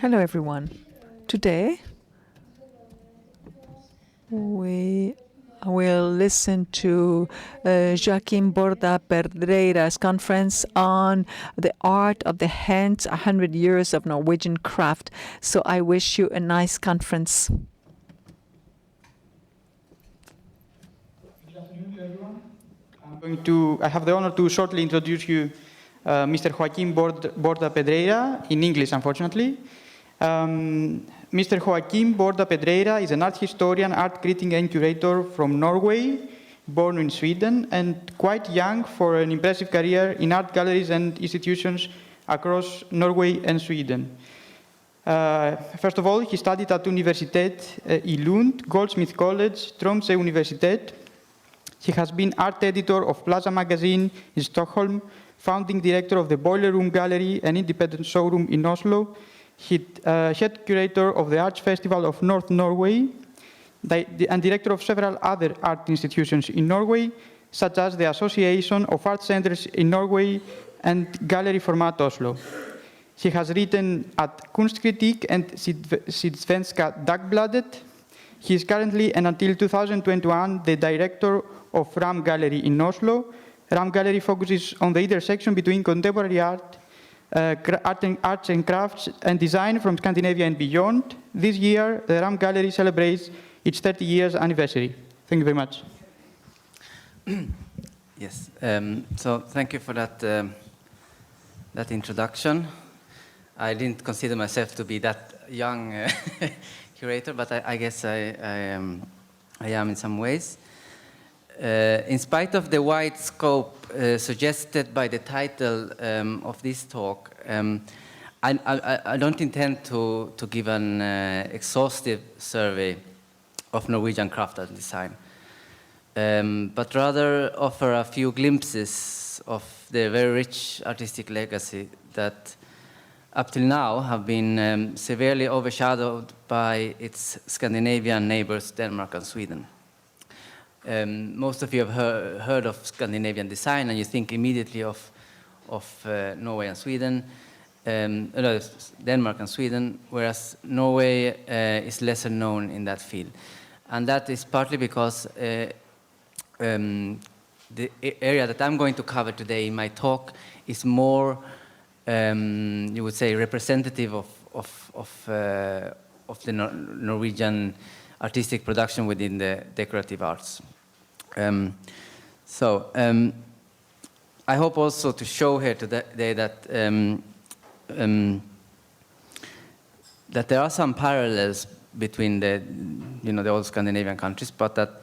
Hello, everyone. Today, we will listen to Joaquim Borda-Pedreira's conference on the art of the hands, 100 years of Norwegian craft. So I wish you a nice conference. Good afternoon to everyone. I have the honor to shortly introduce you Mr. Joaquim Borda-Pedreira, in English, unfortunately. Mr. Joaquim Borda-Pedreira is an art historian, art critic, and curator from Norway, born in Sweden, and quite young for an impressive career in art galleries and institutions across Norway and Sweden. First of all, he studied at Universitet i Lund, Goldsmith College, Tromsø Universitet. He has been art editor of Plaza magazine in Stockholm, founding director of the Boiler Room Gallery, an independent showroom in Oslo, head curator of the Arts Festival of North Norway, and director of several other art institutions in Norway, such as the Association of Art Centers in Norway and Gallery Format Oslo. He has written at Kunstkritik and Sydsvenska Dagbladet. He is currently, and until 2021, the director of Ram Gallery in Oslo. Ram Gallery focuses on the intersection between contemporary art, arts and crafts, and design from Scandinavia and beyond. This year, the Ram Gallery celebrates its 30 years anniversary. Thank you very much. Yes, so thank you for that, that introduction. I didn't consider myself to be that young curator, but I guess I am in some ways. In spite of the wide scope suggested by the title of this talk, I don't intend to give an exhaustive survey of Norwegian craft and design, but rather offer a few glimpses of the very rich artistic legacy that up till now have been severely overshadowed by its Scandinavian neighbors, Denmark and Sweden. Most of you have heard of Scandinavian design, and you think immediately of Norway and Sweden, Denmark and Sweden, whereas Norway is lesser known in that field. And that is partly because the area that I'm going to cover today in my talk is more, you would say, representative of the Norwegian artistic production within the decorative arts. I hope also to show here today that that there are some parallels between the old Scandinavian countries, but that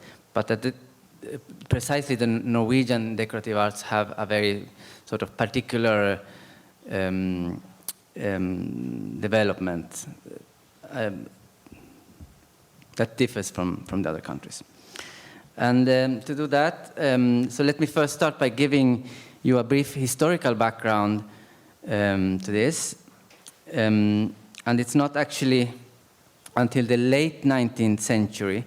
precisely the Norwegian decorative arts have a very sort of particular development that differs from the other countries. And to do that, so let me first start by giving you a brief historical background to this. And it's not actually until the late 19th century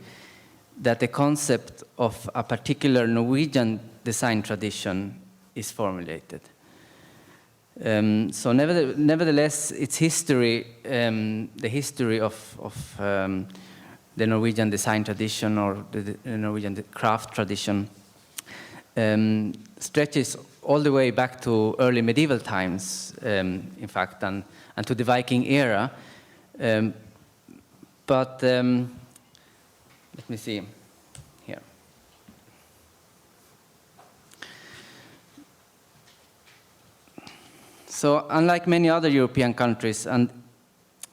that the concept of a particular Norwegian design tradition is formulated. So nevertheless, its history, the history of the Norwegian design tradition or the Norwegian craft tradition stretches all the way back to early medieval times, in fact, and to the Viking era. But let me see here. So unlike many other European countries, and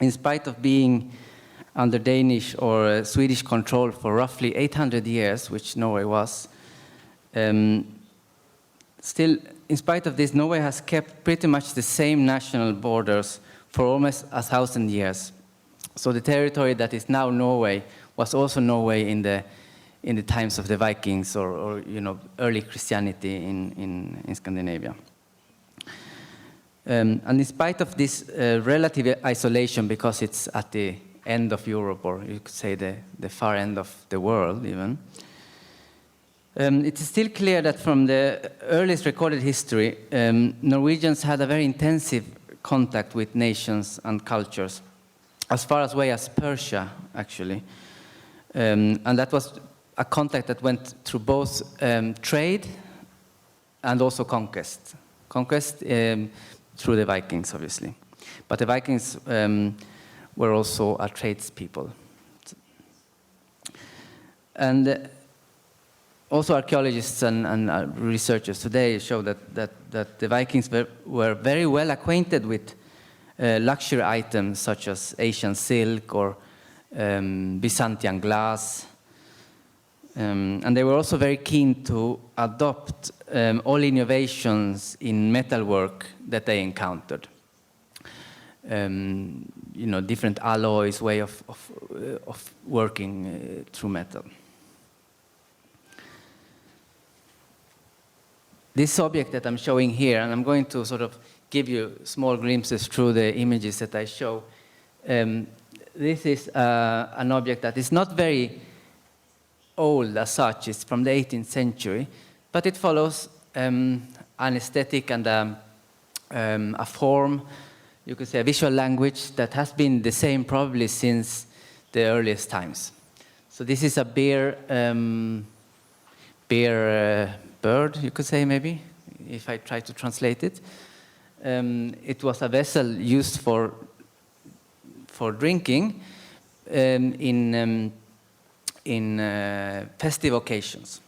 in spite of being under Danish or Swedish control for roughly 800 years, which Norway was, still, in spite of this, Norway has kept pretty much the same national borders for almost 1,000 years. So the territory that is now Norway was also Norway in the times of the Vikings or early Christianity in Scandinavia. And in spite of this relative isolation, because it's at the end of Europe, or you could say the far end of the world even, it is still clear that from the earliest recorded history, Norwegians had a very intensive contact with nations and cultures as far away as Persia, actually. And that was a contact that went through both trade and also conquest. Conquest through the Vikings, obviously. But the Vikings were also a tradespeople. And also archaeologists and researchers today show that the Vikings were very well acquainted with luxury items such as Asian silk or Byzantine glass. And they were also very keen to adopt all innovations in metalwork that they encountered. Different alloys, way of working through metal. This object that I'm showing here, and I'm going to sort of give you small glimpses through the images that I show. This is an object that is not very old as such. It's from the 18th century, but it follows an aesthetic and a form, you could say a visual language that has been the same probably since the earliest times. So this is a bear bird, you could say maybe, if I try to translate it. It was a vessel used for drinking in festive occasions.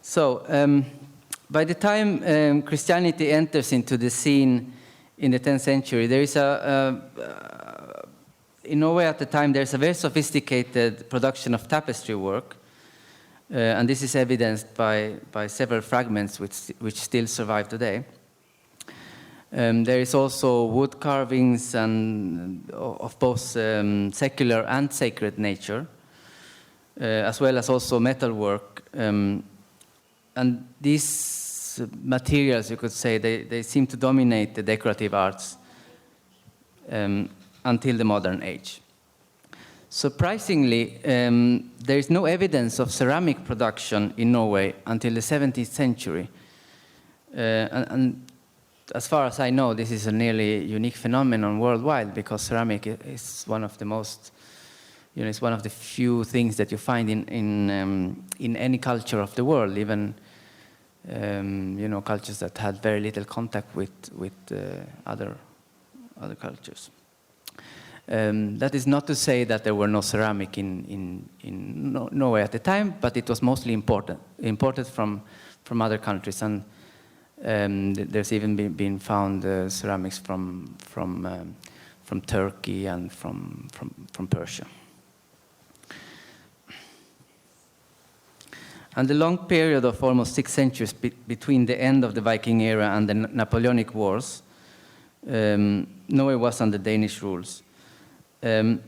So by the time Christianity enters into the scene in the 10th century, there is in Norway at the time, there's a very sophisticated production of tapestry work, and this is evidenced by several fragments which still survive today. There is also wood carvings and of both secular and sacred nature, as well as also metal work. And these materials, you could say, they seem to dominate the decorative arts until the modern age. Surprisingly, there is no evidence of ceramic production in Norway until the 17th century. And as far as I know, this is a nearly unique phenomenon worldwide, because ceramic is one of the most, it's one of the few things that you find in any culture of the world, even cultures that had very little contact with other cultures. That is not to say that there were no ceramic in Norway at the time, but it was mostly imported from other countries, and there's even been found ceramics from Turkey and from Persia. And the long period of almost 6 centuries between the end of the Viking era and the Napoleonic Wars, Norway was under Danish rules. And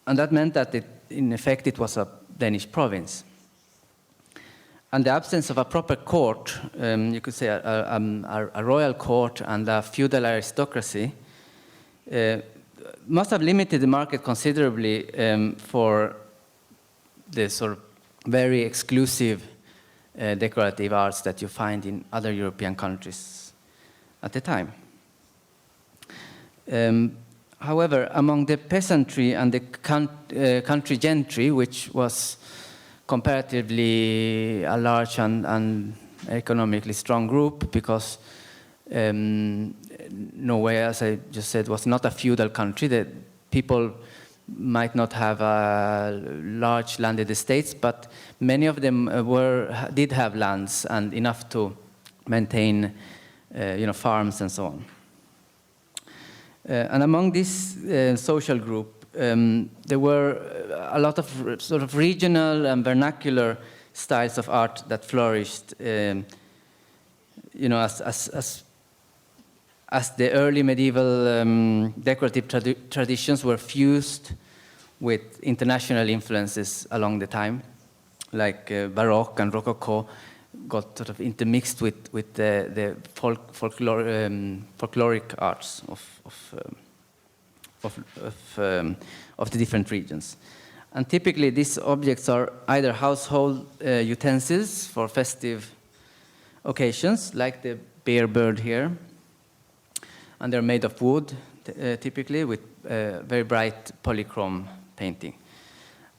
that meant that in effect it was a Danish province. And the absence of a proper court, you could say a royal court and a feudal aristocracy, must have limited the market considerably for the sort of very exclusive decorative arts that you find in other European countries at the time. However, among the peasantry and the country gentry, which was comparatively a large and economically strong group, because Norway, as I just said, was not a feudal country. The people might not have large landed estates, but many of them did have lands and enough to maintain, farms and so on. And among this social group, there were a lot of sort of regional and vernacular styles of art that flourished, as the early medieval decorative traditions were fused with international influences along the time, like Baroque and Rococo got sort of intermixed with the folkloric arts of the different regions. And typically these objects are either household utensils for festive occasions, like the bear bird here. And they're made of wood, typically, with very bright polychrome painting.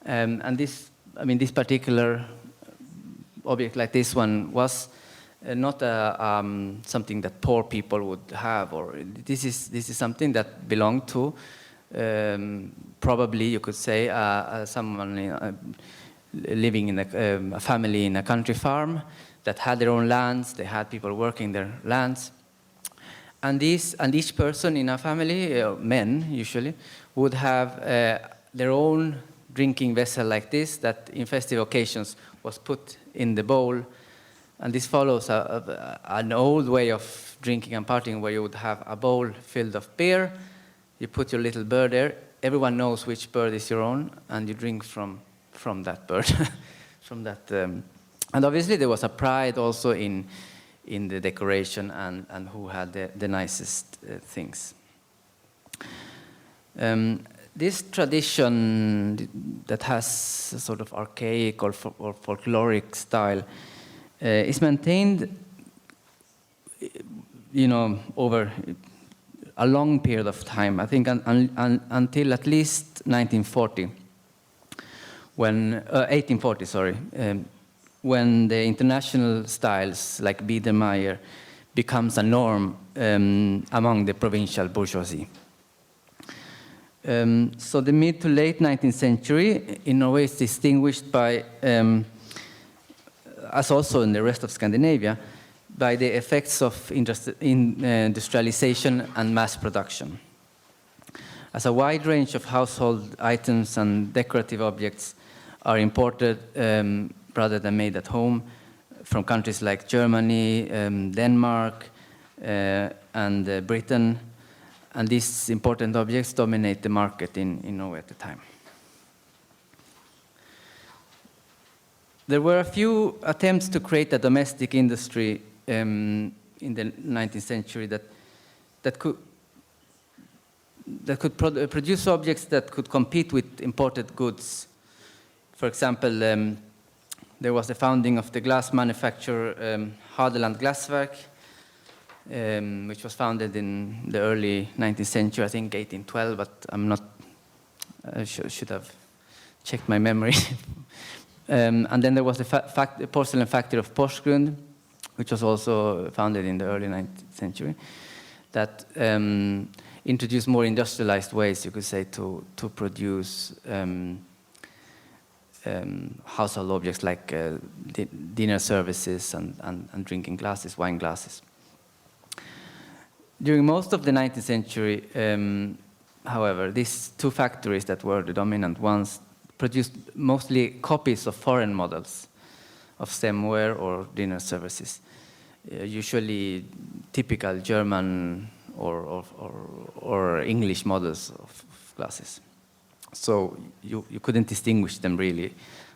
And this particular object like this one was not something that poor people would have, or this is something that belonged to probably, you could say, someone living in a family in a country farm that had their own lands. They had people working their lands. And each person in a family, men usually, would have their own drinking vessel like this that in festive occasions was put in the bowl. And this follows an old way of drinking and partying where you would have a bowl filled of beer. You put your little bird there. Everyone knows which bird is your own, and you drink from that bird. from that, and obviously there was a pride also in the decoration and who had the nicest things. This tradition that has a sort of archaic or folkloric style is maintained, over a long period of time. I think until at least 1840, when the international styles like Biedermeier becomes a norm among the provincial bourgeoisie. So the mid to late 19th century in Norway is distinguished by, as also in the rest of Scandinavia, by the effects of industrialization and mass production. As a wide range of household items and decorative objects are imported rather than made at home from countries like Germany, Denmark, and Britain. And these important objects dominate the market in Norway at the time. There were a few attempts to create a domestic industry in the 19th century that could produce objects that could compete with imported goods. For example, there was the founding of the glass manufacturer Hadeland Glassverk, which was founded in the early 19th century, I think 1812, but I should have checked my memory. And then there was the porcelain factory of Porsgrunn, which was also founded in the early 19th century, that introduced more industrialized ways, you could say, to produce household objects like dinner services and drinking glasses, wine glasses. During most of the 19th century, however, these two factories that were the dominant ones produced mostly copies of foreign models of stemware or dinner services, usually typical German or English models of glasses. So you couldn't distinguish them really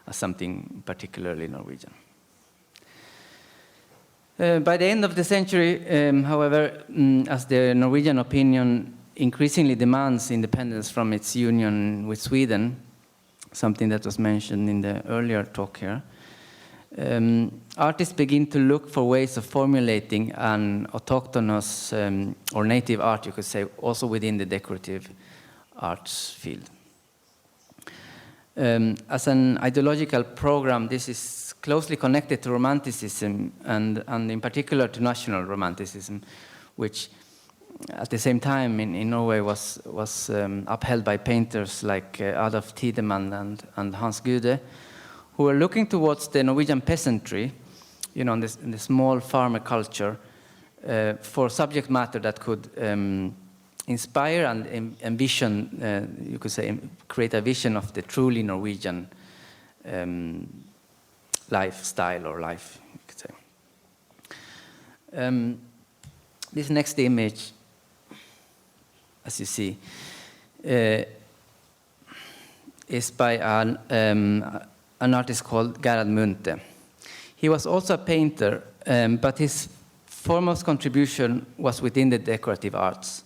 as something particularly Norwegian. By the end of the century, however, as the Norwegian opinion increasingly demands independence from its union with Sweden, something that was mentioned in the earlier talk here, artists begin to look for ways of formulating an autochthonous or native art, you could say, also within the decorative arts field. As an ideological program, this is closely connected to Romanticism and in particular to National Romanticism, which at the same time in Norway was upheld by painters like Adolf Tiedemann and Hans Gude, who were looking towards the Norwegian peasantry, in the small farmer culture, for subject matter that could inspire and envision, you could say, create a vision of the truly Norwegian lifestyle or life, you could say. This next image, as you see, is by an artist called Gareth Moon. He was also a painter, but his foremost contribution was within the decorative arts.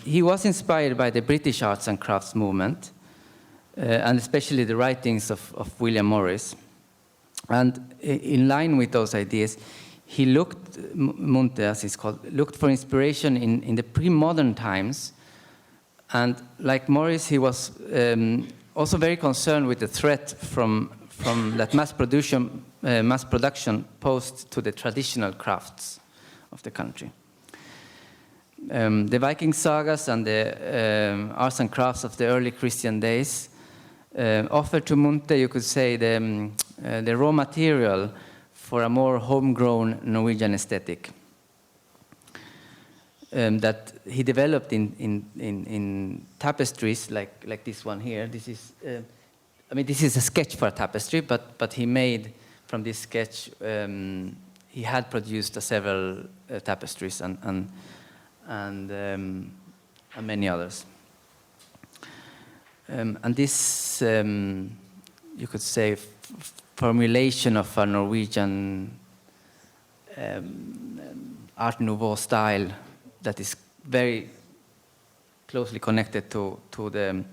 He was inspired by the British arts and crafts movement, and especially the writings of William Morris. And in line with those ideas, he looked, Munthe as it's called, looked for inspiration in the pre-modern times. And like Morris, he was also very concerned with the threat from that mass production posed to the traditional crafts of the country. The Viking sagas and the arts and crafts of the early Christian days offered to Munthe, you could say, the raw material for a more homegrown Norwegian aesthetic that he developed in tapestries like this one here. This is, this is a sketch for a tapestry, but he made from this sketch. He had produced several tapestries and many others. And this, you could say, formulation of a Norwegian Art Nouveau style that is very closely connected to the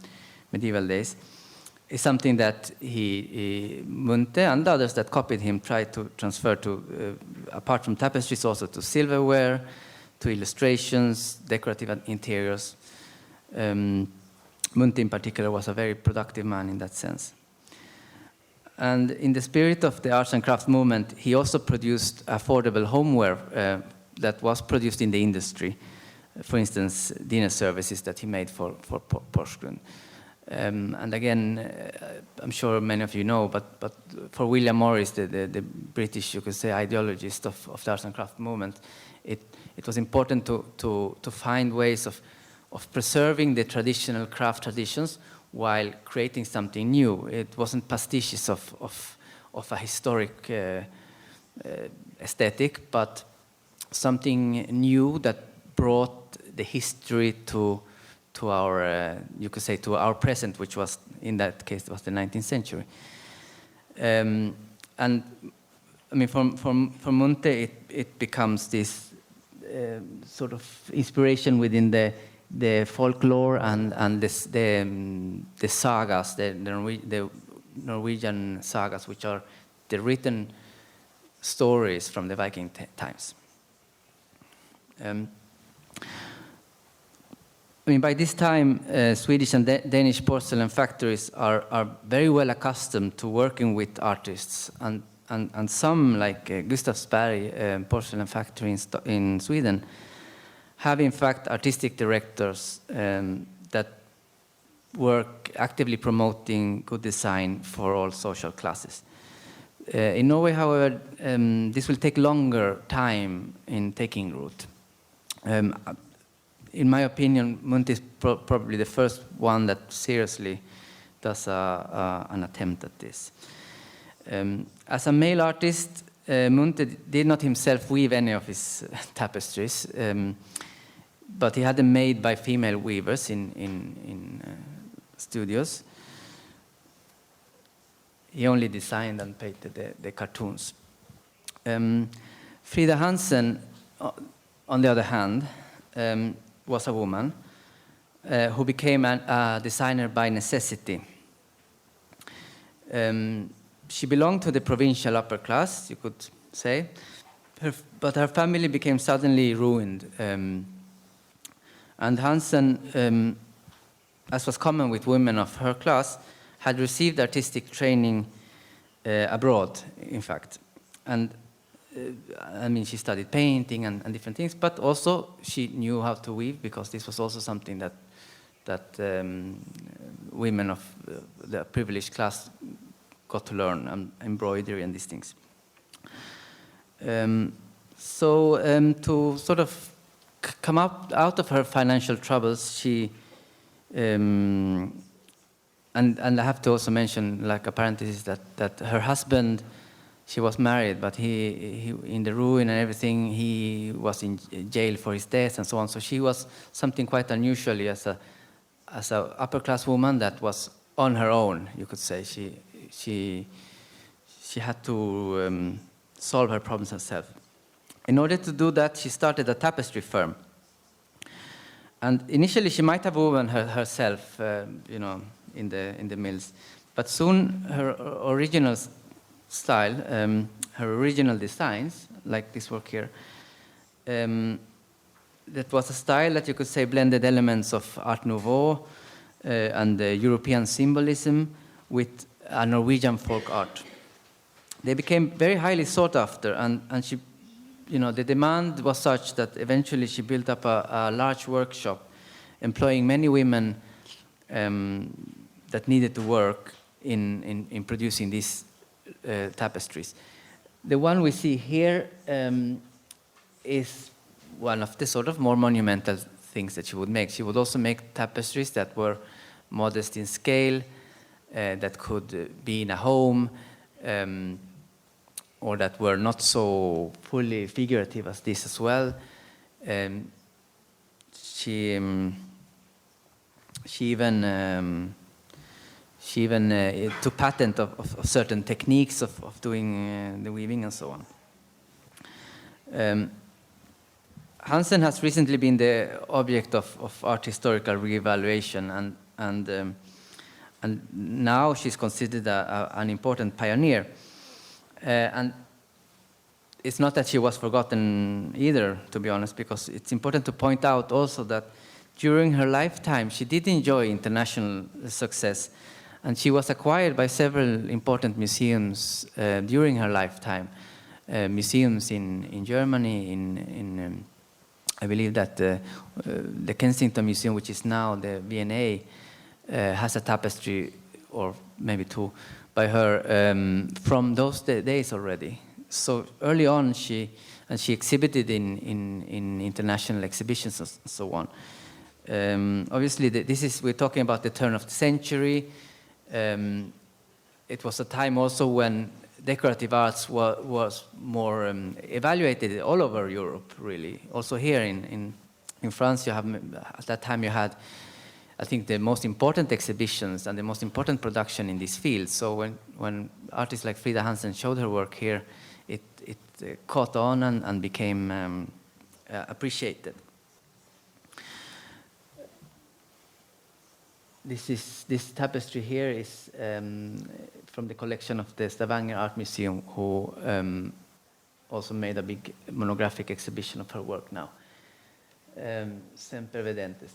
medieval days is something that Munthe and others that copied him tried to transfer to, apart from tapestries, also to silverware, to illustrations, decorative interiors. Munthe in particular was a very productive man in that sense. And in the spirit of the arts and crafts movement, he also produced affordable homeware that was produced in the industry. For instance, dinner services that he made for Porsgrunn. And again, I'm sure many of you know, but for William Morris, the British, you could say, ideologist of the arts and crafts movement, it was important to find ways of preserving the traditional craft traditions while creating something new. It wasn't pastiches of a historic aesthetic, but something new that brought the history to our, you could say, to our present, which was, in that case, was the 19th century. And I mean, for Munthe, it becomes this sort of inspiration within the folklore and the sagas, the Norwegian sagas, which are the written stories from the Viking times. I mean, by this time, Swedish and Danish porcelain factories are very well accustomed to working with artists, and some, like Gustavsberg porcelain factory in Sweden, have in fact artistic directors that work actively promoting good design for all social classes. In Norway, however, this will take longer time in taking root. In my opinion, Munthe is probably the first one that seriously does an attempt at this. As a male artist, Munthe did not himself weave any of his tapestries, but he had them made by female weavers in studios. He only designed and painted the cartoons. Frida Hansen, on the other hand, was a woman who became a designer by necessity. She belonged to the provincial upper class, you could say, but her family became suddenly ruined. And Hansen, as was common with women of her class, had received artistic training abroad, in fact. And I mean, she studied painting and different things, but also she knew how to weave, because this was also something that women of the privileged class got to learn, embroidery and these things. So to sort of come out of her financial troubles, she and I have to also mention, like a parenthesis, that her husband, she was married, but he in the ruin and everything, he was in jail for his death and so on. So she was something quite unusually as a upper class woman that was on her own, you could say. She had to solve her problems herself. In order to do that, she started a tapestry firm. And initially, she might have woven herself, in the mills, but soon her original style, her original designs, like this work here. That was a style that you could say blended elements of Art Nouveau and European symbolism with a Norwegian folk art. They became very highly sought after, and she, the demand was such that eventually she built up a large workshop employing many women that needed to work in producing these tapestries. The one we see here is one of the sort of more monumental things that she would make. She would also make tapestries that were modest in scale, that could be in a home, or that were not so fully figurative as this as well. She even took patent of certain techniques of doing the weaving and so on. Hansen has recently been the object of art historical reevaluation, and now she's considered an important pioneer. And it's not that she was forgotten either, to be honest, because it's important to point out also that during her lifetime she did enjoy international success, and she was acquired by several important museums during her lifetime. Museums in Germany, in I believe that the Kensington Museum, which is now the V&A, has a tapestry, or maybe two, by her from those days already. So early on, she exhibited in international exhibitions and so on. Obviously, we're talking about the turn of the century. It was a time also when decorative arts was more evaluated all over Europe, really. Also here in France, at that time you had, I think, the most important exhibitions and the most important production in this field. So when artists like Frida Hansen showed her work here, it caught on and became appreciated. This tapestry here is from the collection of the Stavanger Art Museum, who also made a big monographic exhibition of her work now. Semper Vedentes.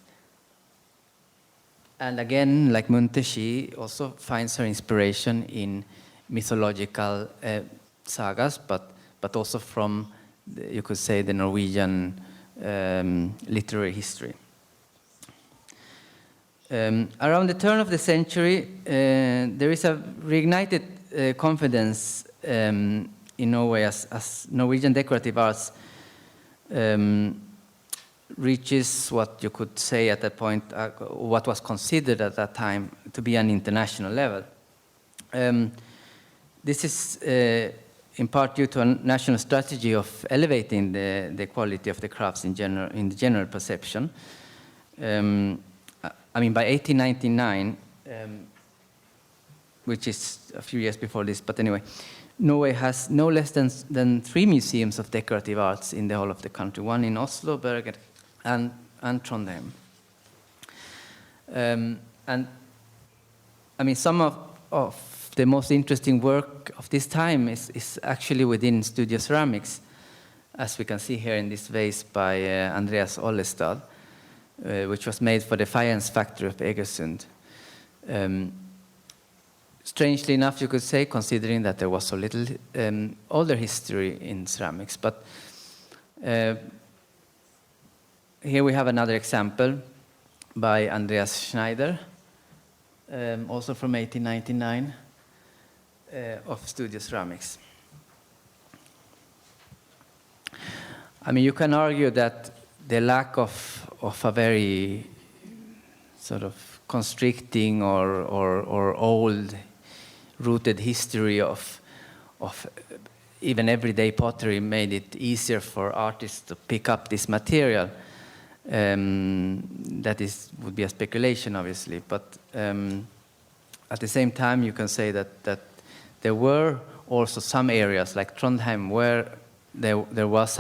And again, like Munthe, she also finds her inspiration in mythological sagas, but also from, you could say, the Norwegian literary history. Around the turn of the century, there is a reignited confidence in Norway as Norwegian decorative arts reaches what you could say at that point, what was considered at that time to be an international level. This is in part due to a national strategy of elevating the quality of the crafts in the general perception. I mean, by 1899, which is a few years before this, but anyway, Norway has no less than 3 museums of decorative arts in the whole of the country, one in Oslo, Bergen, and Trondheim. And I mean, some of the most interesting work of this time is actually within studio ceramics, as we can see here in this vase by Andreas Ollestad, which was made for the Fajans factory of Egersund. Strangely enough, you could say, considering that there was so little older history in ceramics. But here we have another example by Andreas Schneider, also from 1899, of studio ceramics. I mean, you can argue that the lack of a very sort of constricting or old-rooted history of even everyday pottery made it easier for artists to pick up this material. That would be a speculation, obviously, but at the same time, you can say that there were also some areas like Trondheim where there was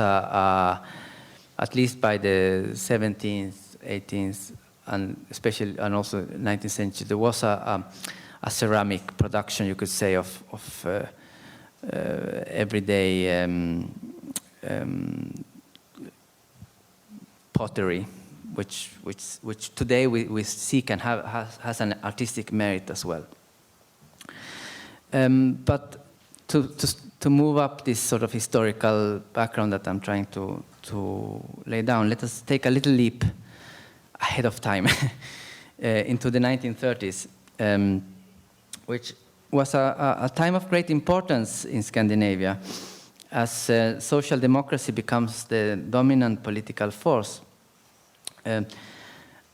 at least by the 17th, 18th, and also 19th century, there was a ceramic production, you could say, of everyday pottery, which today we seek and has an artistic merit as well. But to move up this sort of historical background that I'm trying to lay down, let us take a little leap ahead of time into the 1930s, which was a time of great importance in Scandinavia as social democracy becomes the dominant political force.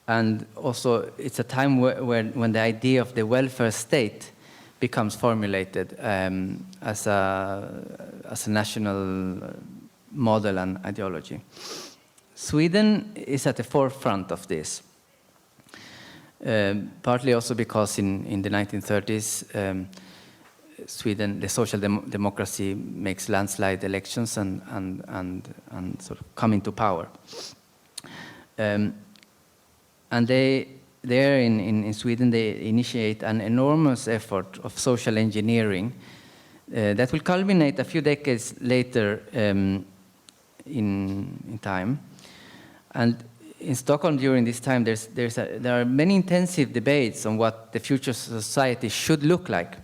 And also it's a time when the idea of the welfare state becomes formulated as a national model and ideology. Sweden is at the forefront of this, partly also because in the 1930s, Sweden, the social democracy makes landslide elections and sort of come into power. And there in Sweden, they initiate an enormous effort of social engineering that will culminate a few decades later in time. And in Stockholm during this time, there are many intensive debates on what the future society should look like.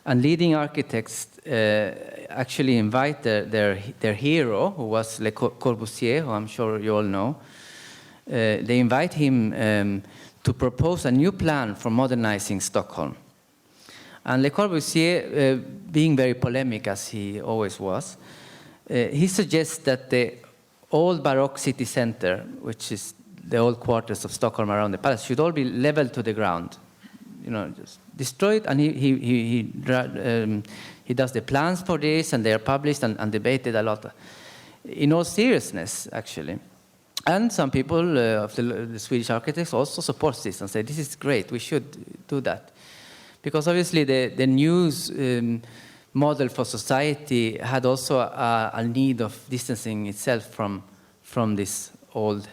And leading architects actually invite their hero, who was Le Corbusier, who I'm sure you all know. They invite him to propose a new plan for modernizing Stockholm. And Le Corbusier, being very polemic as he always was, he suggests that the old Baroque city center, which is the old quarters of Stockholm around the palace, should all be leveled to the ground, just destroyed. And he does the plans for this, and they are published and debated a lot, in all seriousness, actually. And some people of the Swedish architects also support this and say, this is great, we should do that. Because obviously the news model for society had also a need of distancing itself from this old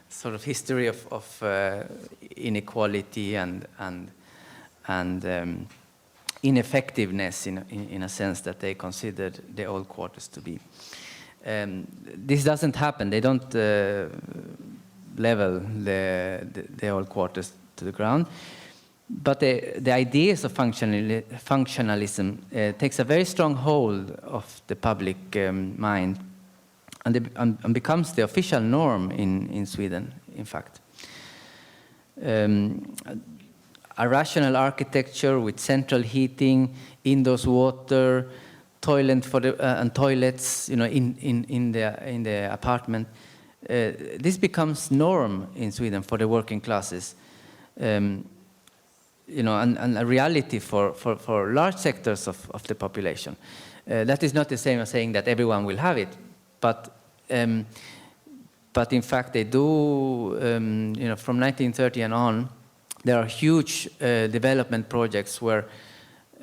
sort of history of inequality and ineffectiveness in a sense that they considered the old quarters to be. This doesn't happen. They don't level the old quarters to the ground. But the ideas of functionalism takes a very strong hold of the public mind and becomes the official norm in Sweden, in fact. A rational architecture with central heating, indoors water, toilet and toilets, in the apartment. This becomes norm in Sweden for the working classes, and a reality for large sectors of the population. That is not the same as saying that everyone will have it, but in fact they do. From 1930 and on, there are huge development projects where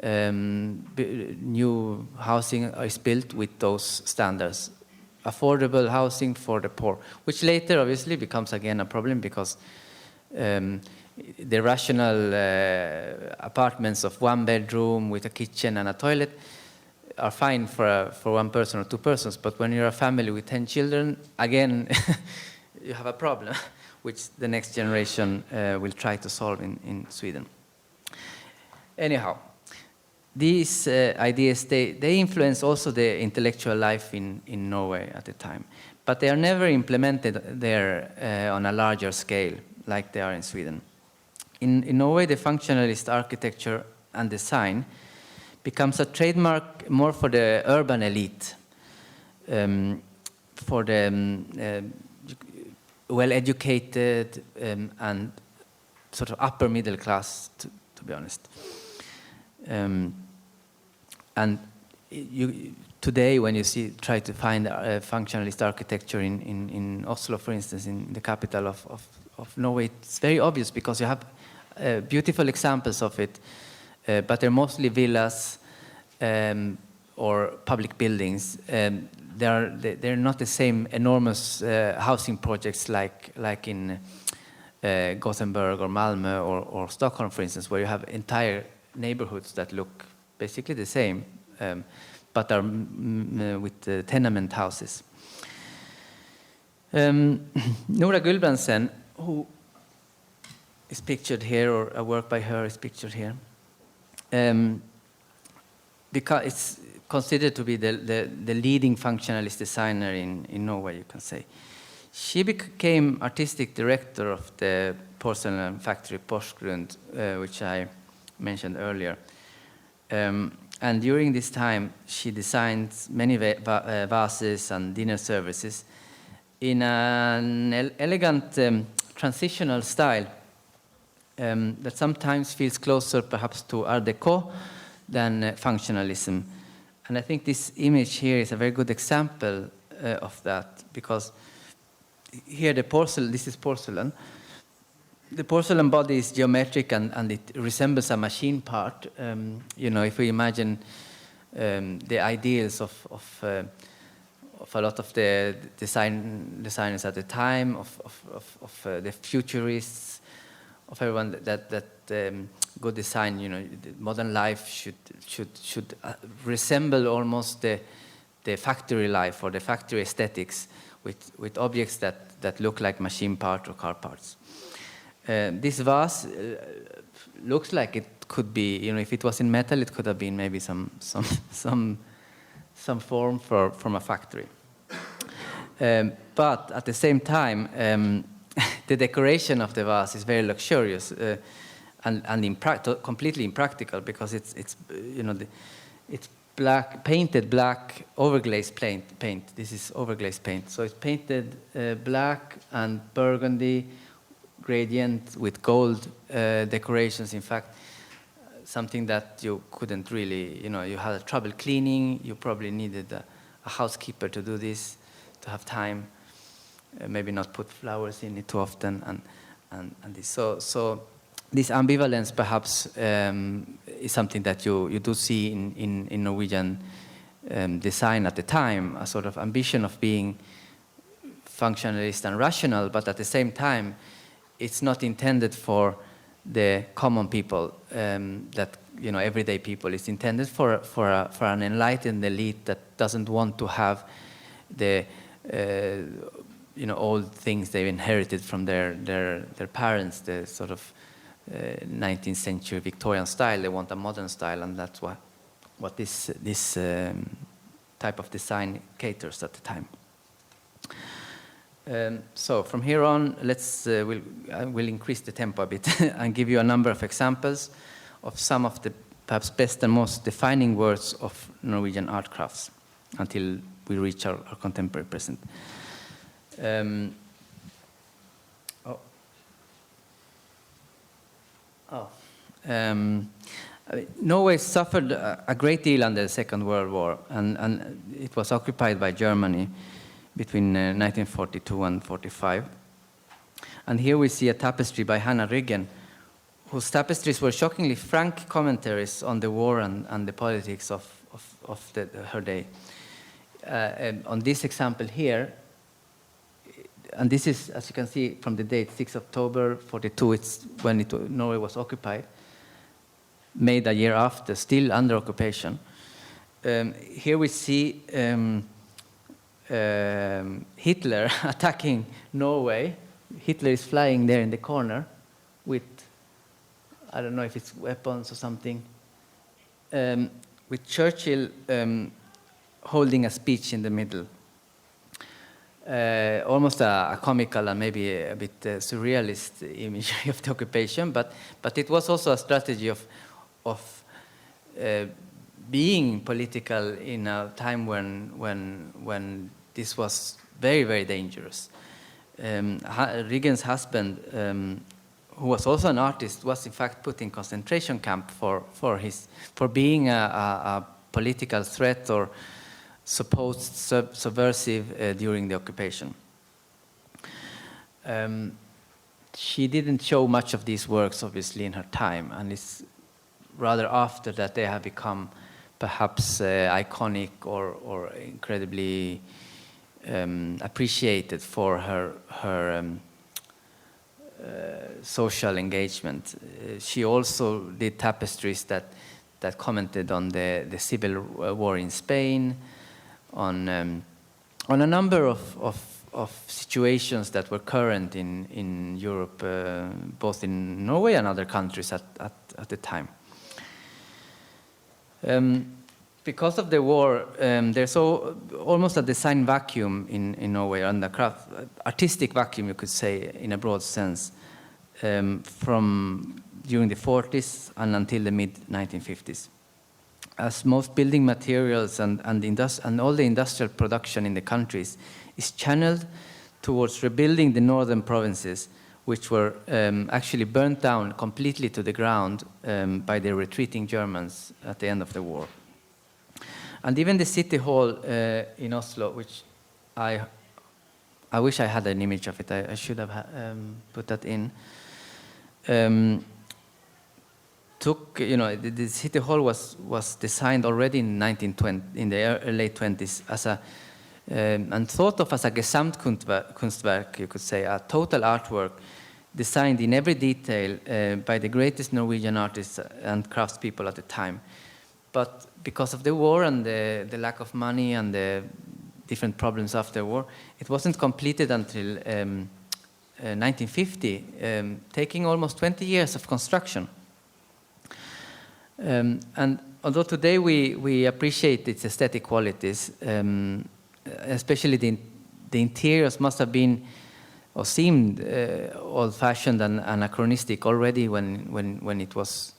new housing is built with those standards. Affordable housing for the poor, which later obviously becomes again a problem because the rational apartments of one bedroom with a kitchen and a toilet are fine for one person or two persons, but when you're a family with 10 children, again, you have a problem, which the next generation will try to solve in Sweden. Anyhow, these ideas, they influence also the intellectual life in Norway at the time, but they are never implemented there on a larger scale like they are in Sweden. In Norway, the functionalist architecture and design becomes a trademark more for the urban elite, for the well-educated and sort of upper middle class, to be honest. And today, when you try to find functionalist architecture in Oslo, for instance, in the capital of Norway, it's very obvious because you have beautiful examples of it, but they're mostly villas or public buildings. They're not the same enormous housing projects like in Gothenburg or Malmö or Stockholm, for instance, where you have entire neighborhoods that look basically the same, but are with tenement houses. Nora Gulbrandsen, who is pictured here, or a work by her is pictured here, because it's considered to be the leading functionalist designer in Norway, you can say. She became artistic director of the porcelain factory Porsgrunn, which I mentioned earlier. And during this time, she designed many vases and dinner services in an elegant transitional style that sometimes feels closer perhaps to Art Deco than functionalism. And I think this image here is a very good example of that, because here the porcelain, this is porcelain. The porcelain body is geometric and it resembles a machine part. If we imagine the ideals of a lot of the designers at the time, of the futurists, of everyone that good design, the modern life should resemble almost the factory life or the factory aesthetics with objects that look like machine parts or car parts. This vase looks like it could be, if it was in metal, it could have been maybe some form from a factory. But at the same time, the decoration of the vase is very luxurious and completely impractical, because it's black, painted black, overglazed paint. This is overglazed paint, so it's painted black and burgundy gradient with gold decorations. In fact, something that you couldn't really, you had trouble cleaning. You probably needed a housekeeper to do this, to have time. Maybe not put flowers in it too often, and this. So this ambivalence perhaps is something that you do see in Norwegian design at the time, a sort of ambition of being functionalist and rational, but at the same time, it's not intended for the common people, that everyday people. It's intended for an enlightened elite that doesn't want to have the old things they've inherited from their parents, the sort of 19th century Victorian style. They want a modern style, and that's what this type of design caters at the time. So from here on, we'll increase the tempo a bit and give you a number of examples of some of the perhaps best and most defining words of Norwegian art crafts until we reach our contemporary present. Norway suffered a great deal under the Second World War, and it was occupied by Germany between 1942 and 1945. And here we see a tapestry by Hannah Ryggen, whose tapestries were shockingly frank commentaries on the war and the politics of her day. On this example here, and this is, as you can see from the date, 6 October 1942, it's when Norway was occupied, made a year after, still under occupation. Here we see Hitler attacking Norway. Hitler is flying there in the corner with, I don't know if it's weapons or something, with Churchill holding a speech in the middle. Almost a comical and maybe a bit surrealist imagery of the occupation, but it was also a strategy of being political in a time when this was very, very dangerous. Ryggen's husband, who was also an artist, was in fact put in concentration camp for being a political threat or supposed subversive during the occupation. She didn't show much of these works, obviously, in her time, and it's rather after that they have become perhaps iconic or incredibly appreciated for her social engagement. She also did tapestries that that commented on the civil war in Spain, on a number of situations that were current in Europe, both in Norway and other countries at the time. Because of the war, there's almost a design vacuum in Norway, and a artistic vacuum, you could say, in a broad sense, from during the 40s and until the mid-1950s. As most building materials and all the industrial production in the countries is channeled towards rebuilding the northern provinces, which were actually burnt down completely to the ground by the retreating Germans at the end of the war. And even the city hall in Oslo, which I wish I had an image of it, I should have put that in, the city hall was designed already in the late 20s as and thought of as a Gesamtkunstwerk, you could say, a total artwork designed in every detail by the greatest Norwegian artists and craftspeople at the time. But because of the war and the lack of money and the different problems after the war, it wasn't completed until 1950, taking almost 20 years of construction. And although today we appreciate its aesthetic qualities, especially the interiors must have been or seemed old-fashioned and anachronistic already when it was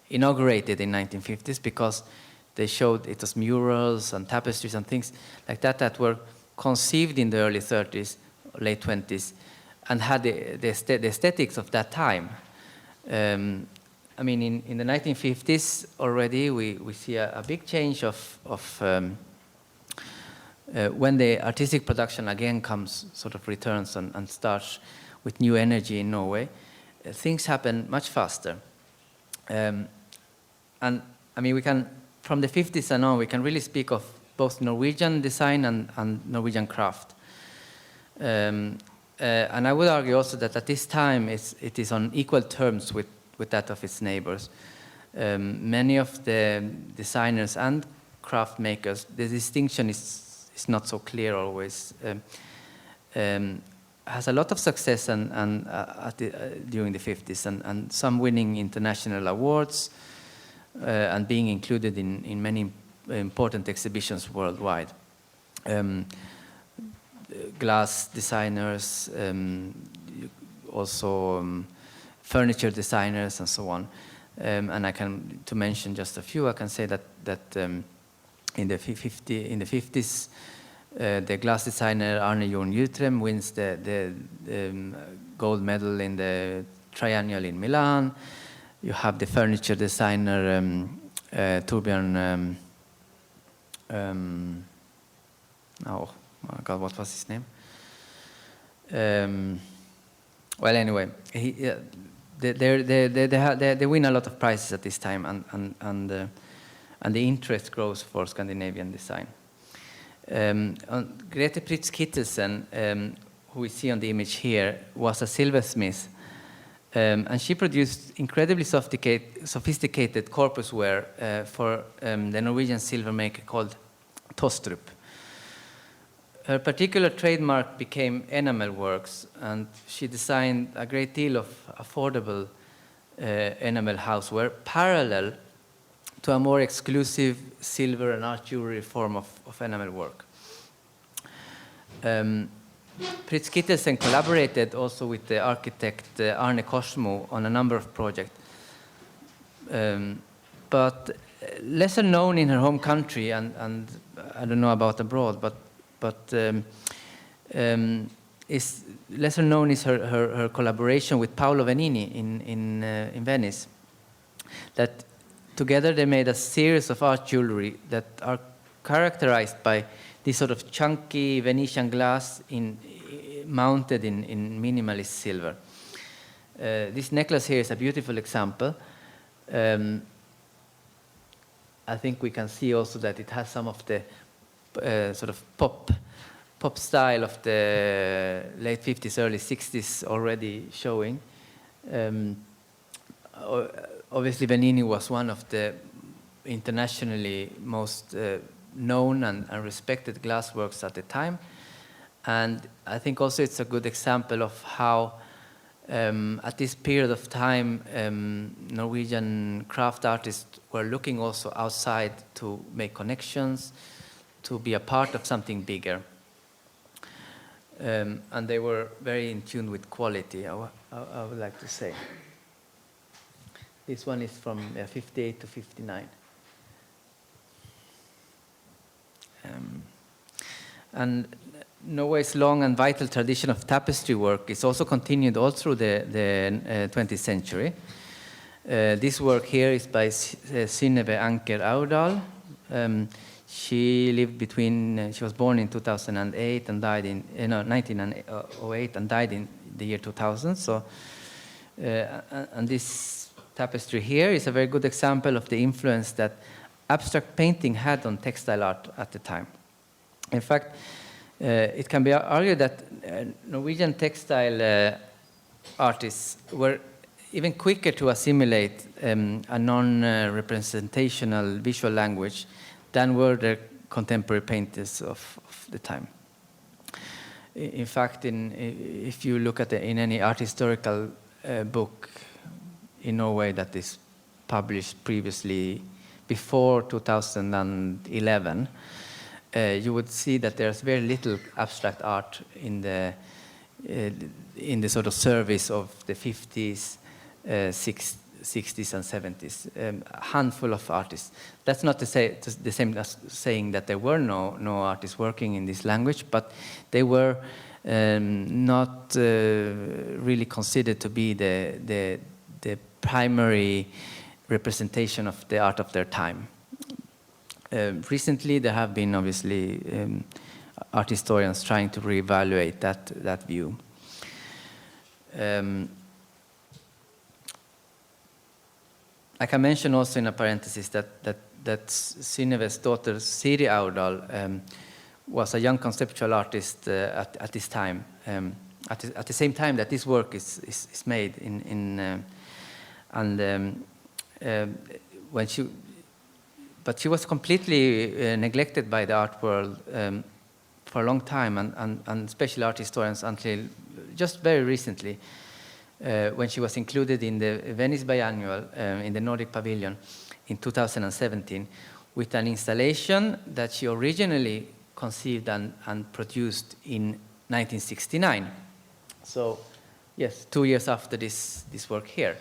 inaugurated in 1950s, because they showed it was murals and tapestries and things like that were conceived in the early 30s, late 20s, and had the aesthetics of that time. I mean, in the 1950s already, we see a big change of when the artistic production again returns and starts with new energy in Norway. Things happen much faster. And I mean, we can, from the 50s and on, we can really speak of both Norwegian design and Norwegian craft. And I would argue also that at this time it is on equal terms with that of its neighbors. Many of the designers and craft makers, the distinction is not so clear always. Has a lot of success during the 50s, and some winning international awards and being included in many important exhibitions worldwide. Glass designers, also furniture designers, and so on. And to mention just a few, I can say that in the 50s, the glass designer Arne Jorn Jutrem wins the gold medal in the Triennial in Milan. You have the furniture designer Torbjørn. Oh my God, what was his name? Well, anyway, they win a lot of prizes at this time, and the interest grows for Scandinavian design. Grete Prytz Kittelsen, who we see on the image here, was a silversmith, and she produced incredibly sophisticated corpus ware for the Norwegian silver maker called Tostrup. Her particular trademark became enamel works, and she designed a great deal of affordable enamel houseware parallel to a more exclusive silver and art jewelry form of enamel work. Prytz Kittelsen collaborated also with the architect Arne Korsmo on a number of projects. But lesser known in her home country, and I don't know about abroad, but is lesser known is her collaboration with Paolo Venini in Venice. That together they made a series of art jewelry that are characterized by this sort of chunky Venetian glass mounted in minimalist silver. This necklace here is a beautiful example. I think we can see also that it has some of the sort of pop style of the late 50s, early 60s already showing. On obviously Bernini was one of the internationally most known and respected glassworks at the time. And I think also it's a good example of how at this period of time Norwegian craft artists were looking also outside to make connections, to be a part of something bigger. And they were very in tune with quality, I would like to say. This one is from 58 to 59. And Norway's long and vital tradition of tapestry work is also continued all through the 20th century. This work here is by Synnøve Anker Aurdal. She lived between, she was born in 2008 and died in 1908 and died in the year 2000. So, and this tapestry here is a very good example of the influence that abstract painting had on textile art at the time. In fact, it can be argued that Norwegian textile artists were even quicker to assimilate a non-representational visual language than were the contemporary painters of the time. In fact, if you look at in any art historical book in Norway that is published previously before 2011, you would see that there's very little abstract art in the sort of service of the 50s, 60s and 70s. A handful of artists. That's not the same as saying that there were no artists working in this language, but they were not really considered to be the primary representation of the art of their time. Recently, there have been obviously art historians trying to reevaluate that view. I can mention also in a parenthesis that Synnøve's daughter Siri Aurdal was a young conceptual artist at this time, at the same time that this work is made but she was completely neglected by the art world for a long time, and special art historians until just very recently, when she was included in the Venice Biennial in the Nordic Pavilion in 2017 with an installation that she originally conceived and produced in 1969. So, yes, 2 years after this work here.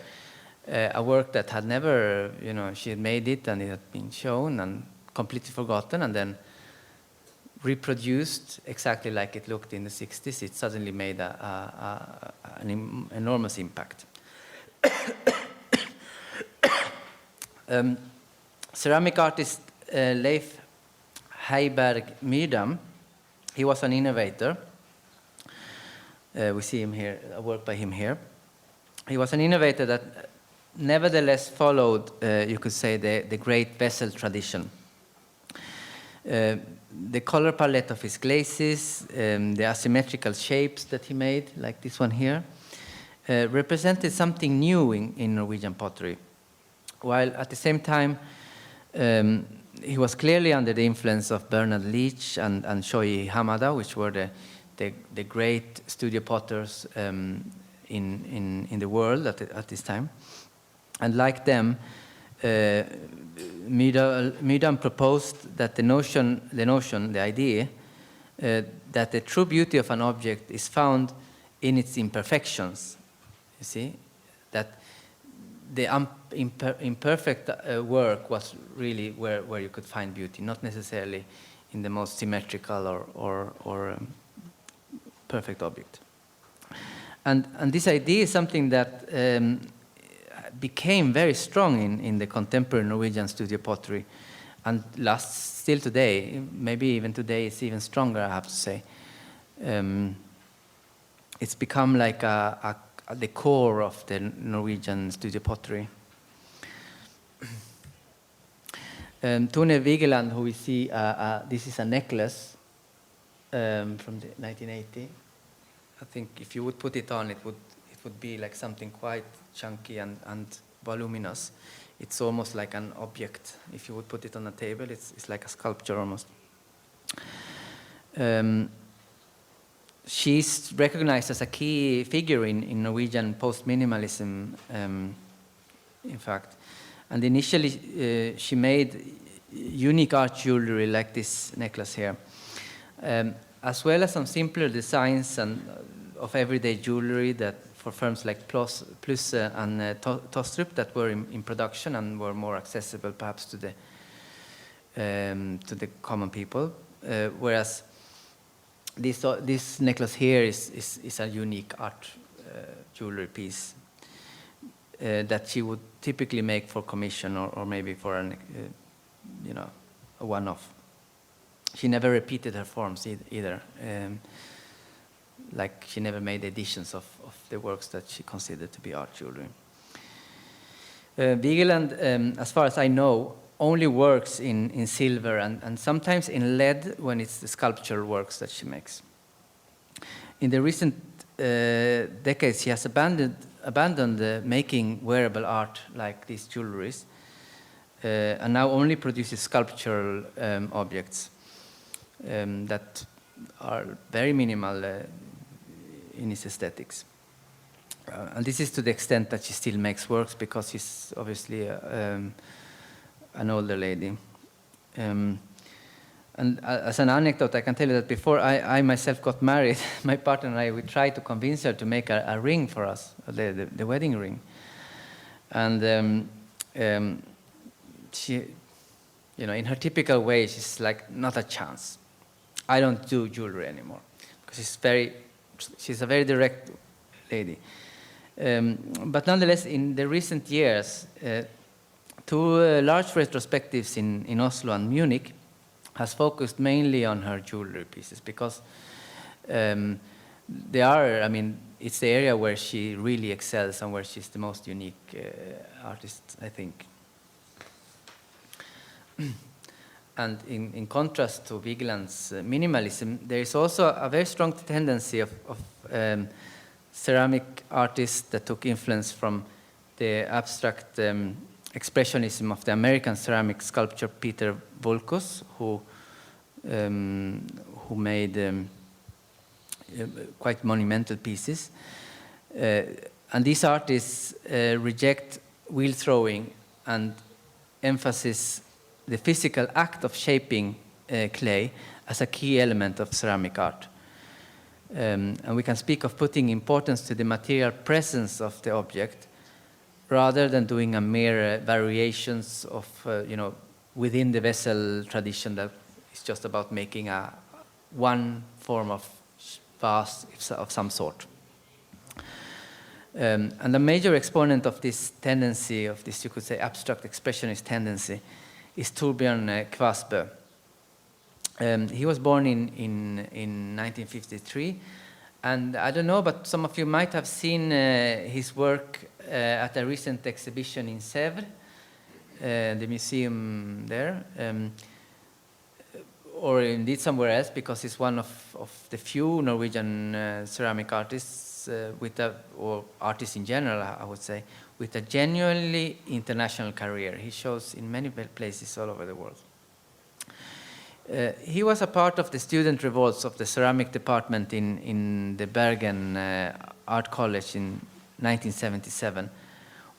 A work that had never, she had made it and it had been shown and completely forgotten, and then reproduced exactly like it looked in the 60s. It suddenly made an enormous impact. Ceramic artist Leif Heiberg Myrdam, he was an innovator. We see him here, a work by him here. He was an innovator that nevertheless followed, you could say, the great vessel tradition. The color palette of his glazes, the asymmetrical shapes that he made, like this one here, represented something new in Norwegian pottery, while at the same time he was clearly under the influence of Bernard Leach and Shoei Hamada, which were the great studio potters in the world at this time. And like them, Myrdam proposed that the idea that the true beauty of an object is found in its imperfections. You see, that the imperfect work was really where you could find beauty, not necessarily in the most symmetrical or perfect object. And this idea is something that became very strong in the contemporary Norwegian studio pottery, and lasts still today. Maybe even today it's even stronger, I have to say. It's become like the core of the Norwegian studio pottery. Tone Vigeland, who we see, this is a necklace from 1980. I think if you would put it on, it would be like something quite chunky and voluminous. It's almost like an object. If you would put it on a table, it's like a sculpture almost. She's recognized as a key figure in Norwegian post-minimalism, in fact. And initially, she made unique art jewelry like this necklace here, as well as some simpler designs of everyday jewelry that for firms like Plus and Tostrup that were in production and were more accessible perhaps to the common people, whereas this necklace here is a unique art jewelry piece that she would typically make for commission or maybe for a one-off. She never repeated her forms either. Like she never made editions of the works that she considered to be art jewelry. Vigeland, as far as I know, only works in silver and sometimes in lead when it's the sculptural works that she makes. In the recent decades, she has abandoned making wearable art like these jewelries and now only produces sculptural objects that are very minimal in its aesthetics. And this is to the extent that she still makes works because she's obviously an older lady. And as an anecdote, I can tell you that before I myself got married, my partner and I, we tried to convince her to make a ring for us, the wedding ring. And she, in her typical way, she's like, not a chance. I don't do jewelry anymore. Because she's a very direct lady. But nonetheless, in the recent years, two large retrospectives in Oslo and Munich has focused mainly on her jewelry pieces because it's the area where she really excels and where she's the most unique artist, I think. And in contrast to Vigeland's minimalism, there is also a very strong tendency of ceramic artists that took influence from the abstract expressionism of the American ceramic sculptor Peter Voulkos, who made quite monumental pieces. And these artists reject wheel throwing and emphasize the physical act of shaping clay as a key element of ceramic art. And we can speak of putting importance to the material presence of the object rather than doing a mere variations of, within the vessel tradition that is just about making one form of vase of some sort. And a major exponent of this tendency, of this, you could say, abstract expressionist tendency, is Torbjørn Kvasbø. He was born in 1953, and I don't know, but some of you might have seen his work at a recent exhibition in Sèvres, the museum there, or indeed somewhere else, because he's one of the few Norwegian ceramic artists or artists in general, I would say, with a genuinely international career. He shows in many places all over the world. He was a part of the student revolts of the ceramic department in the Bergen Art College in 1977,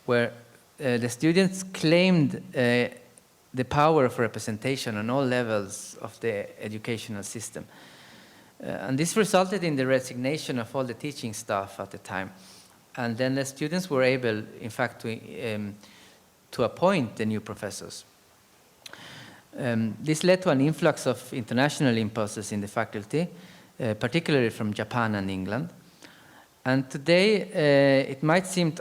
where the students claimed the power of representation on all levels of the educational system. And this resulted in the resignation of all the teaching staff at the time. And then the students were able, in fact, to appoint the new professors. This led to an influx of international impulses in the faculty, particularly from Japan and England. And today, it might seem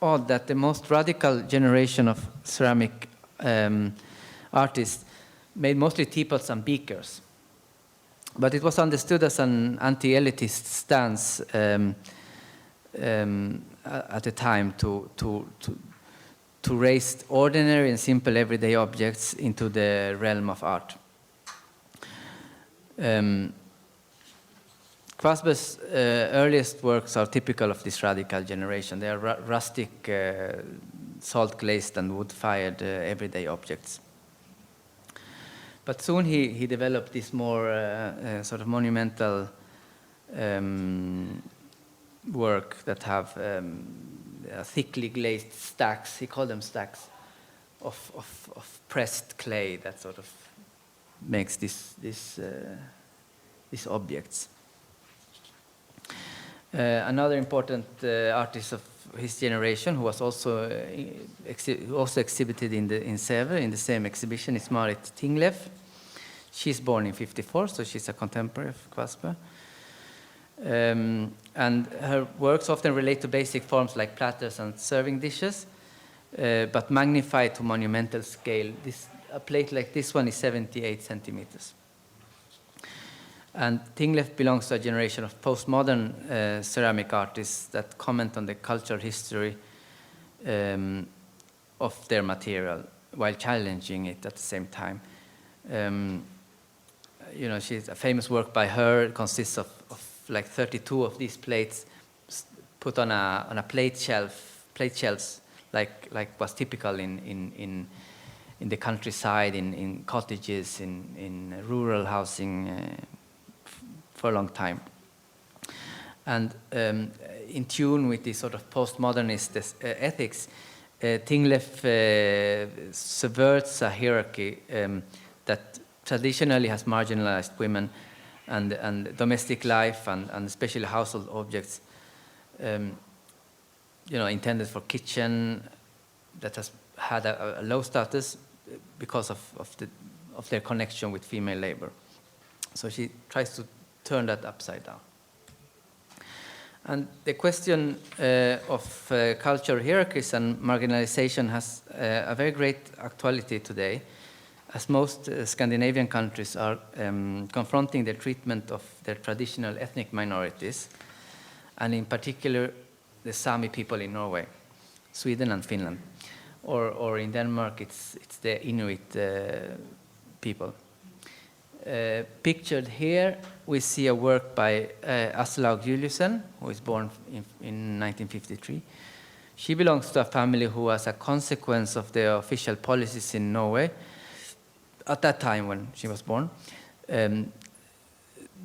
odd that the most radical generation of ceramic artists made mostly teapots and beakers. But it was understood as an anti-elitist stance at the time to raise ordinary and simple everyday objects into the realm of art. Kvasbø Kvasber's earliest works are typical of this radical generation. They are rustic, salt-glazed and wood-fired everyday objects. But soon he developed this more sort of monumental work that have thickly glazed stacks. He called them stacks of pressed clay that sort of makes these objects. Another important artist of his generation, who was also exhibited in Sèvres in the same exhibition, is Smollett Tingloff. She's born in '54, so she's a contemporary of Kvasber. And her works often relate to basic forms like platters and serving dishes, but magnified to monumental scale. A plate like this one is 78 centimeters. And Tingloff belongs to a generation of postmodern ceramic artists that comment on the cultural history of their material while challenging it at the same time. She's a famous work by her consists of like 32 of these plates put on a plate shelves, like was typical in the countryside, in cottages, in rural housing. For a long time. And in tune with this sort of postmodernist ethics, Tingloff subverts a hierarchy that traditionally has marginalized women and domestic life and especially household objects, intended for kitchen, that has had a low status because of their connection with female labor. So she tries to turn that upside down. And the question of cultural hierarchies and marginalization has a very great actuality today, as most Scandinavian countries are confronting the treatment of their traditional ethnic minorities, and in particular the Sami people in Norway, Sweden and Finland. Or in Denmark, it's the Inuit people. Pictured here, we see a work by Aslaug Juliussen, who was born in 1953. She belongs to a family who, as a consequence of the official policies in Norway, at that time when she was born,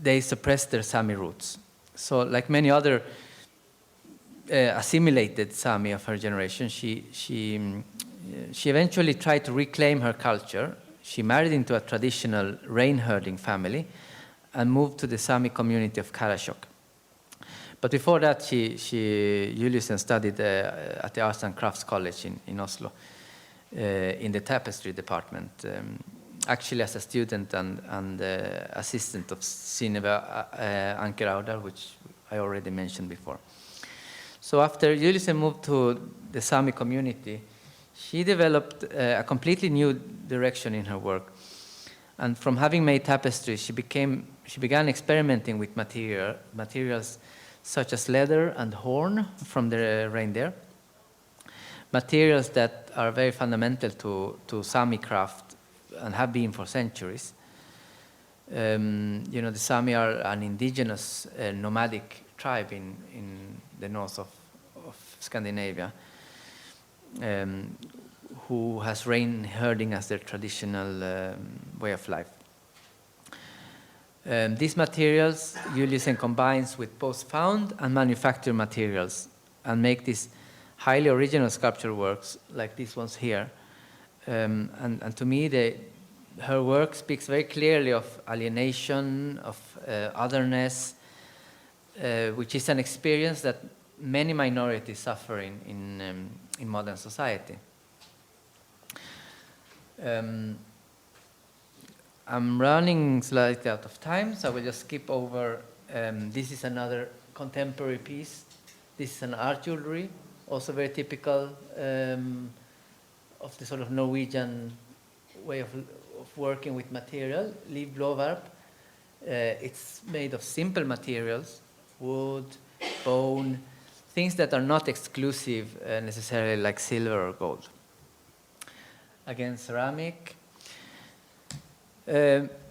they suppressed their Sami roots. So, like many other assimilated Sami of her generation, she eventually tried to reclaim her culture. She married into a traditional rain-herding family and moved to the Sami community of Karasjok. But before that, Juliussen studied at the Arts and Crafts College in Oslo, in the tapestry department, actually as a student and assistant of Synnøve Anker-Aurdal, which I already mentioned before. So after Juliussen moved to the Sami community, she developed a completely new direction in her work. And from having made tapestry, she began experimenting with materials such as leather and horn from the reindeer, materials that are very fundamental to Sami craft and have been for centuries. The Sami are an indigenous nomadic tribe in the north of Scandinavia, who has rain herding as their traditional way of life. These materials Juliussen combines with both found and manufactured materials and make these highly original sculpture works like these ones here. And to me, her work speaks very clearly of alienation, of otherness, which is an experience that many minorities suffer in modern society. I'm running slightly out of time, so I will just skip over. This is another contemporary piece. This is an art jewelry, also very typical of the sort of Norwegian way of working with material, liv blåvarp. It's made of simple materials, wood, bone, things that are not exclusive necessarily like silver or gold. Again, ceramic.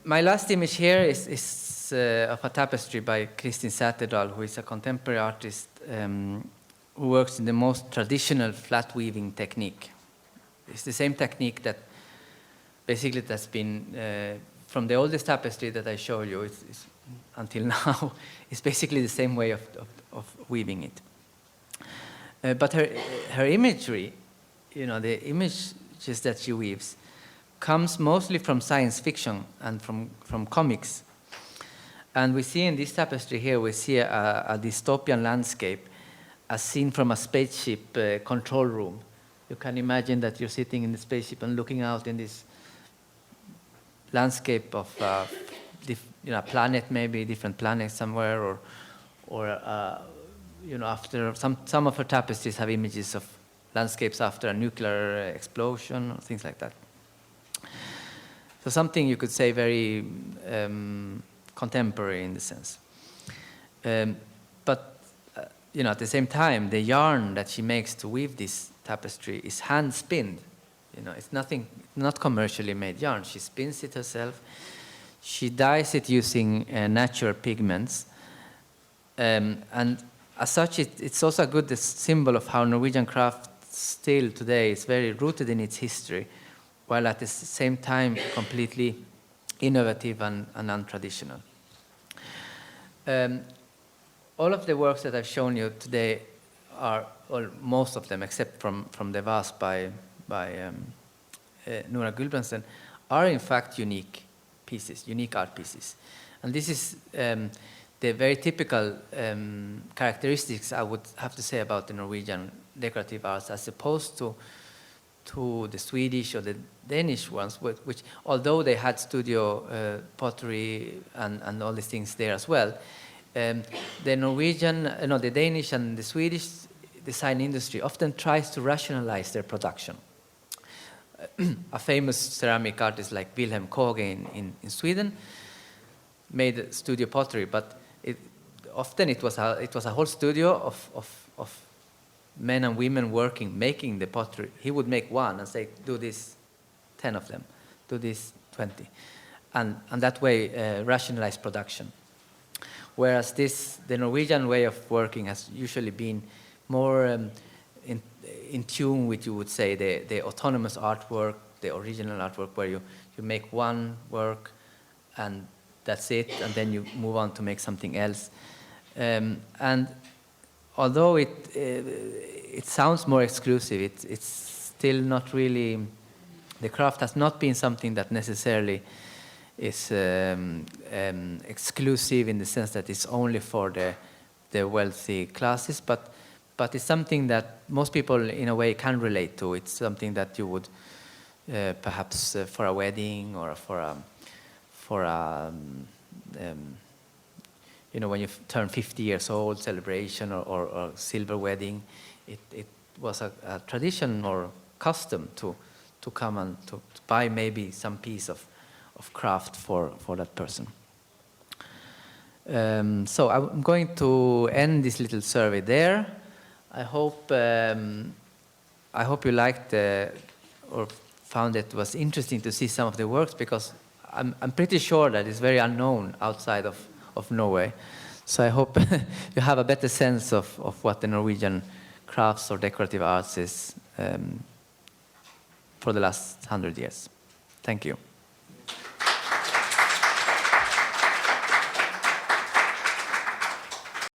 My last image here is is of a tapestry by Kristin Sæterdal, who is a contemporary artist who works in the most traditional flat weaving technique. It's the same technique that basically that's been, from the oldest tapestry that I showed you, it's until now, it's basically the same way of weaving it. But her imagery, the images that she weaves, comes mostly from science fiction and from comics. And we see in this tapestry here, we see a dystopian landscape as seen from a spaceship control room. You can imagine that you're sitting in the spaceship and looking out in this landscape of a planet, maybe different planets somewhere, or after some of her tapestries have images of landscapes after a nuclear explosion or things like that. So something you could say very contemporary in the sense. But at the same time, the yarn that she makes to weave this tapestry is hand spinned. It's not commercially made yarn. She spins it herself. She dyes it using natural pigments. And as such, it's also a good symbol of how Norwegian craft still today is very rooted in its history, while at the same time completely innovative and untraditional. All of the works that I've shown you today are, or most of them, except from the vase by Nora Gulbrandsen, are in fact unique pieces, unique art pieces. And this is the very typical characteristics I would have to say about the Norwegian decorative arts, as opposed to the Swedish or the Danish ones, which although they had studio pottery and all these things there as well, the Norwegian, the Danish and the Swedish design industry often tries to rationalize their production. A famous ceramic artist like Wilhelm Koge in Sweden made studio pottery, but often it was a whole studio of men and women working, making the pottery. He would make one and say, do this 10 of them, do this 20. And that way rationalize production. Whereas the Norwegian way of working has usually been more in tune with, you would say, the autonomous artwork, the original artwork, where you make one work and that's it, and then you move on to make something else. And although it sounds more exclusive, it's still not really, the craft has not been something that necessarily is exclusive in the sense that it's only for the wealthy classes, but it's something that most people in a way can relate to. It's something that you would perhaps for a wedding or for a when you turn 50 years old celebration or silver wedding, it was a tradition or custom to come and to buy maybe some piece of craft for that person. So I'm going to end this little survey there. I hope you liked or found it was interesting to see some of the works, because I'm pretty sure that it's very unknown outside of Norway. So I hope you have a better sense of what the Norwegian crafts or decorative arts is for the last 100 years. Thank you.